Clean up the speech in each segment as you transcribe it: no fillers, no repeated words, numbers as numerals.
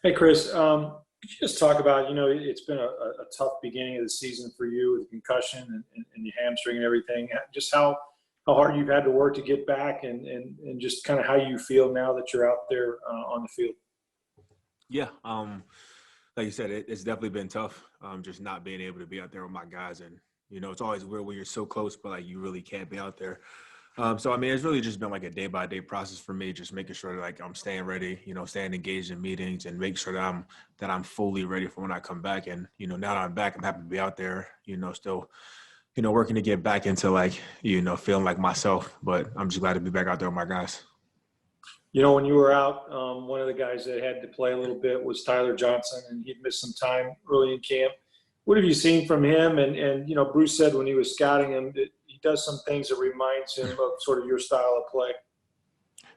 Hey, Chris, could you just talk about, it's been a tough beginning of the season for you with the concussion and the hamstring and everything. Just how hard you've had to work to get back and just kind of how you feel now that you're out there on the field. Yeah, like you said, it's definitely been tough. Just not being able to be out there with my guys, and it's always weird when you're so close, but like you really can't be out there. So I mean, it's really just been like a day by day process for me, just making sure that like I'm staying ready, staying engaged in meetings, and make sure that I'm fully ready for when I come back. And now that I'm back, I'm happy to be out there. Still, working to get back into like feeling like myself. But I'm just glad to be back out there with my guys. When you were out, one of the guys that had to play a little bit was Tyler Johnson, and he'd missed some time early in camp. What have you seen from him? And Bruce said when he was scouting him that he does some things that reminds him of sort of your style of play.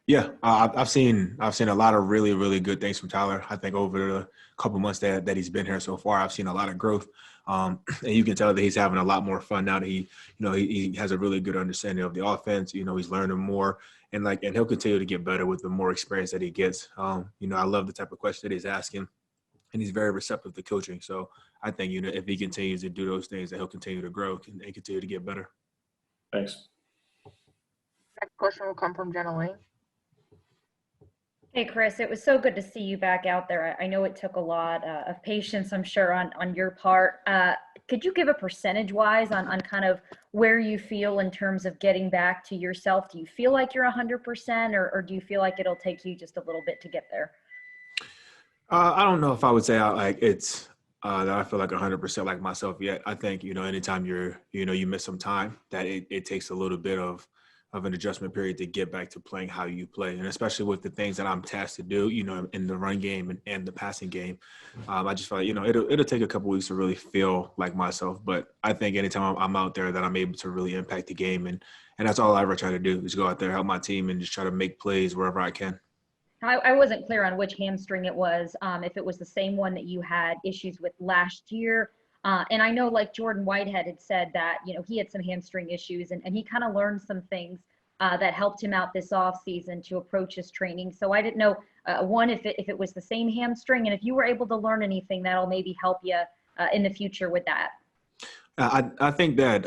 Yeah, I've seen a lot of really really good things from Tyler. I think over the couple months that he's been here so far, I've seen a lot of growth, and you can tell that he's having a lot more fun now that he has a really good understanding of the offense. He's learning more, and he'll continue to get better with the more experience that he gets. I love the type of question that he's asking, and he's very receptive to coaching. So I think if he continues to do those things, that he'll continue to grow and continue to get better. Thanks. Next question will come from Jenna Lane. Hey, Chris, it was so good to see you back out there. I know it took a lot of patience, I'm sure, on your part. Could you give a percentage-wise on kind of where you feel in terms of getting back to yourself? Do you feel like you're 100%, or do you feel like it'll take you just a little bit to get there? I don't know if I would say it's that I feel like 100% like myself yet. I think anytime you miss some time, that it takes a little bit of an adjustment period to get back to playing how you play. And especially with the things that I'm tasked to do, in the run game and the passing game, I just feel like, it'll take a couple weeks to really feel like myself. But I think anytime I'm out there that I'm able to really impact the game. And that's all I ever try to do is go out there, help my team, and just try to make plays wherever I can. I wasn't clear on which hamstring it was, if it was the same one that you had issues with last year. And I know like Jordan Whitehead had said that, he had some hamstring issues and he kind of learned some things that helped him out this off season to approach his training. So I didn't know, one, if it was the same hamstring, and if you were able to learn anything that'll maybe help you in the future with that. I think that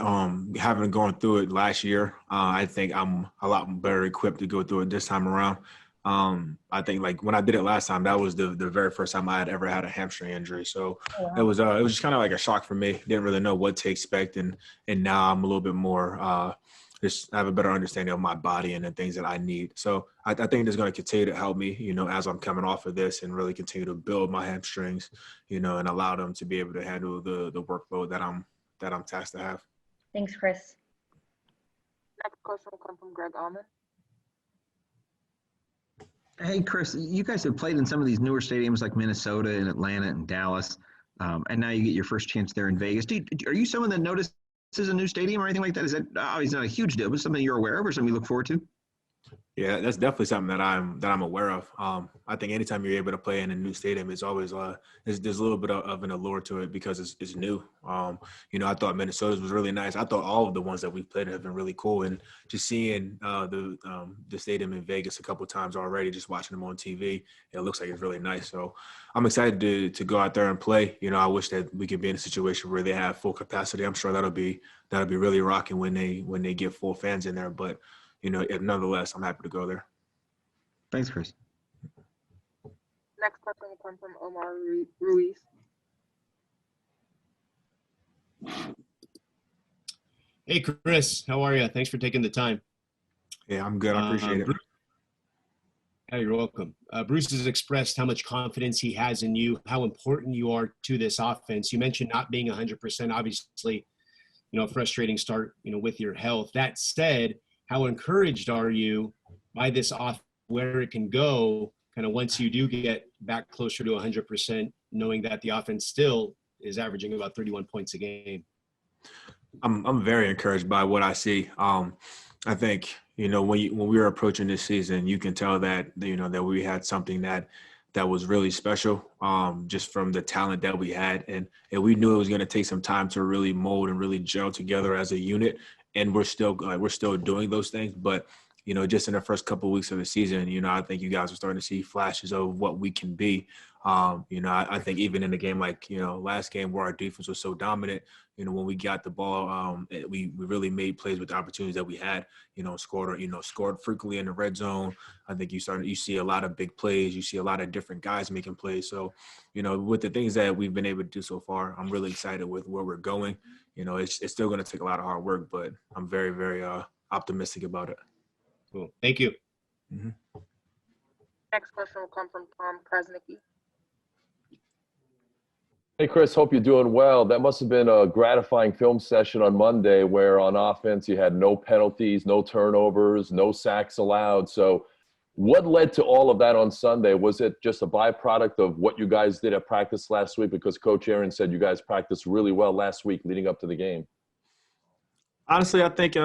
having gone through it last year, I think I'm a lot better equipped to go through it this time around. I think like when I did it last time, that was the very first time I had ever had a hamstring injury. So it was just kind of like a shock for me. Didn't really know what to expect, and now I'm a little bit more just have a better understanding of my body and the things that I need. So I think it's going to continue to help me, as I'm coming off of this, and really continue to build my hamstrings, and allow them to be able to handle the workload that I'm tasked to have. Thanks, Chris. Next question will come from Greg Allman. Hey, Chris, you guys have played in some of these newer stadiums like Minnesota and Atlanta and Dallas, and now you get your first chance there in Vegas. Are you someone that notices a new stadium or anything like that? Is that obviously not a huge deal, but something you're aware of or something you look forward to? Yeah, that's definitely something that I'm aware of. I think anytime you're able to play in a new stadium, it's always there's a little bit of an allure to it because it's new. I thought Minnesota's was really nice. I thought all of the ones that we've played have been really cool, and just seeing the stadium in Vegas a couple times already, just watching them on TV, it looks like it's really nice. So I'm excited to go out there and play. I wish that we could be in a situation where they have full capacity. I'm sure that'll be really rocking when they get full fans in there, but. Nonetheless, I'm happy to go there. Thanks, Chris. Next question will come from Omar Ruiz. Hey, Chris, how are you? Thanks for taking the time. Yeah, I'm good. I appreciate it. Hey, you're welcome. Bruce has expressed how much confidence he has in you, how important you are to this offense. You mentioned not being 100%, obviously, a frustrating start, with your health. That said, how encouraged are you by this off where it can go kind of once you do get back closer to 100%, knowing that the offense still is averaging about 31 points a game? I'm very encouraged by what I see. I think, when we were approaching this season, you can tell that, that we had something that was really special, just from the talent that we had. And we knew it was going to take some time to really mold and really gel together as a unit. And we're still doing those things. But, just in the first couple of weeks of the season, I think you guys are starting to see flashes of what we can be. I think even in a game like, last game where our defense was so dominant, when we got the ball, we really made plays with the opportunities that we had, scored frequently in the red zone. I think you see a lot of big plays. You see a lot of different guys making plays. So, with the things that we've been able to do so far, I'm really excited with where we're going. It's still going to take a lot of hard work, but I'm very, very optimistic about it. Cool. Thank you. Mm-hmm. Next question will come from Tom Krasnicki. Hey, Chris, hope you're doing well. That must have been a gratifying film session on Monday where on offense you had no penalties, no turnovers, no sacks allowed. So what led to all of that on Sunday? Was it just a byproduct of what you guys did at practice last week? Because Coach Aaron said you guys practiced really well last week leading up to the game. Honestly, I think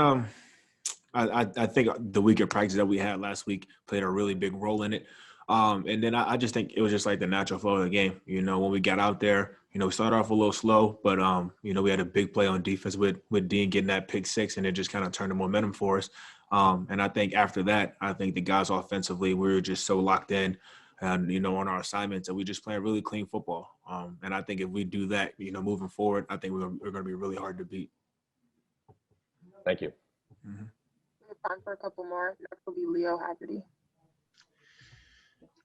I think the week of practice that we had last week played a really big role in it. And then I just think it was just like the natural flow of the game. When we got out there, we started off a little slow, but, we had a big play on defense with Dean getting that pick six, and it just kind of turned the momentum for us. And I think after that, I think the guys offensively, we were just so locked in and, on our assignments, and we just playing really clean football. And I think if we do that, moving forward, I think we're going to be really hard to beat. Thank you. Mm-hmm. We have time for a couple more. Next will be Leo Haggerty.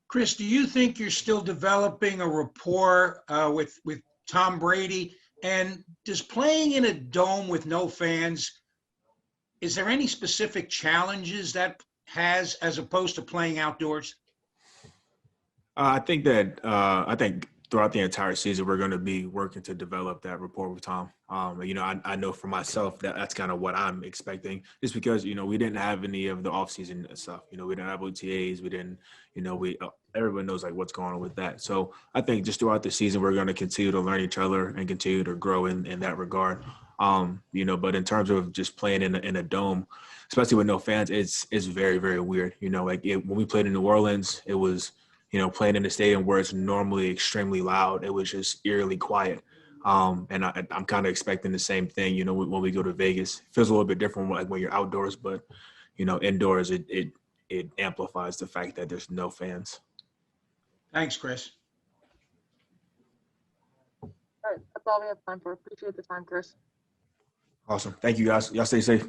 Chris, do you think you're still developing a rapport with Tom Brady? And does playing in a dome with no fans, is there any specific challenges that has as opposed to playing outdoors? I think throughout the entire season, we're going to be working to develop that rapport with Tom. I know for myself that's kind of what I'm expecting, just because, we didn't have any of the offseason stuff. We didn't have OTAs. We didn't, everyone knows like what's going on with that. So I think just throughout the season, we're going to continue to learn each other and continue to grow in that regard. But in terms of just playing in a dome, especially with no fans, it's very, very weird. When we played in New Orleans, it was, playing in a stadium where it's normally extremely loud, it was just eerily quiet. And I'm kind of expecting the same thing, when we go to Vegas. It feels a little bit different like when you're outdoors, but, indoors, it amplifies the fact that there's no fans. Thanks, Chris. All right, that's all we have time for. Appreciate the time, Chris. Awesome. Thank you, guys. Y'all stay safe.